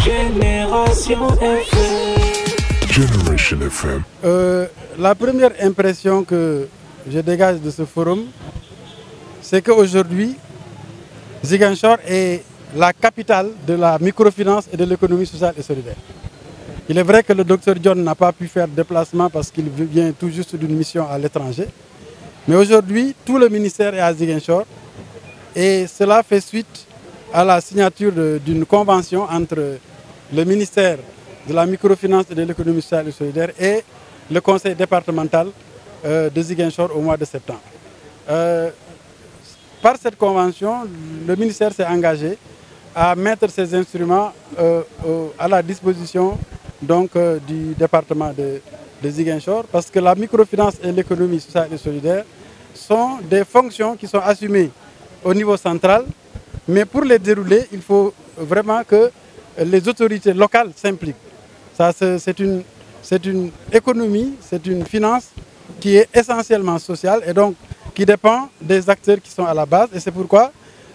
Génération FM. Generation FM. La première impression que je dégage de ce forum, c'est qu'aujourd'hui, Ziguinchor est la capitale de la microfinance et de l'économie sociale et solidaire. Il est vrai que le docteur John n'a pas pu faire de déplacement parce qu'il vient tout juste d'une mission à l'étranger. Mais aujourd'hui, tout le ministère est à Ziguinchor et cela fait suite à la signature d'une convention entre le ministère de la microfinance et de l'économie sociale et solidaire et le conseil départemental de Ziguinchor au mois de septembre. Par cette convention, le ministère s'est engagé à mettre ces instruments à la disposition du département de Ziguinchor parce que la microfinance et l'économie sociale et solidaire sont des fonctions qui sont assumées au niveau central, mais pour les dérouler, il faut vraiment que les autorités locales s'impliquent. C'est une économie, c'est une finance qui est essentiellement sociale et donc qui dépend des acteurs qui sont à la base. Et c'est pourquoi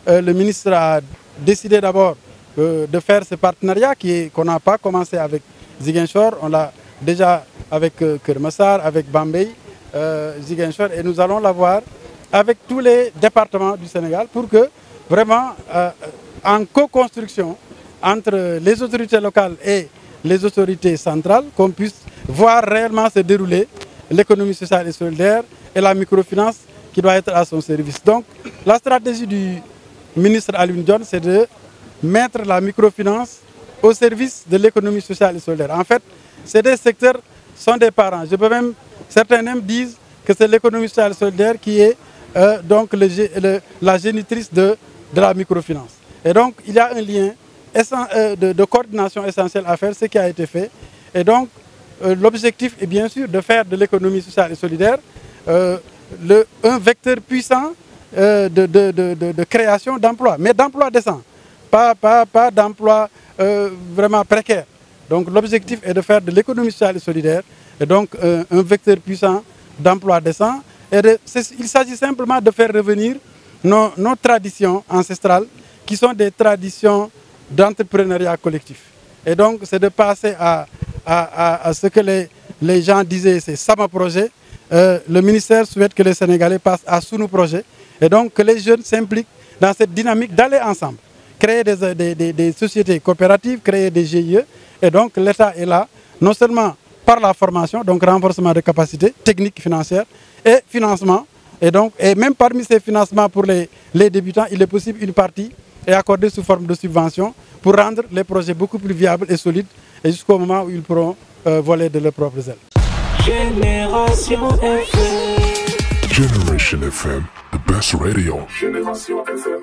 le ministre a décidé d'abord de faire ce partenariat qu'on n'a pas commencé avec Ziguinchor, on l'a déjà avec Kermassar, avec Bambey, Ziguinchor, et nous allons l'avoir avec tous les départements du Sénégal pour que vraiment en co-construction entre les autorités locales et les autorités centrales, qu'on puisse voir réellement se dérouler l'économie sociale et solidaire et la microfinance qui doit être à son service. Donc la stratégie du ministre Alioune Dione, c'est de mettre la microfinance au service de l'économie sociale et solidaire. En fait, ces deux secteurs sont des parents. Certains même disent que c'est l'économie sociale et solidaire qui est la génitrice de la microfinance. Et donc, il y a un lien de coordination essentielle à faire, ce qui a été fait. Et donc, l'objectif est bien sûr de faire de l'économie sociale et solidaire un vecteur puissant de création d'emplois, mais d'emplois décents, pas d'emplois vraiment précaires. Donc, l'objectif est de faire de l'économie sociale et solidaire et donc un vecteur puissant d'emplois décents. Il s'agit simplement de faire revenir nos traditions ancestrales qui sont des traditions d'entrepreneuriat collectif. Et donc, c'est de passer à ce que les gens disaient, c'est Sama Projet. Le ministère souhaite que les Sénégalais passent à Sunu Projet et donc que les jeunes s'impliquent dans cette dynamique d'aller ensemble, créer des sociétés coopératives, créer des GIE. Et donc, l'État est là, non seulement par la formation, donc renforcement de capacités techniques, financières et financement. Et même parmi ces financements pour les débutants, il est possible une partie est accordée sous forme de subvention pour rendre les projets beaucoup plus viables et solides et jusqu'au moment où ils pourront voler de leurs propres ailes. Génération FM. Generation FM, the best radio. Génération FM.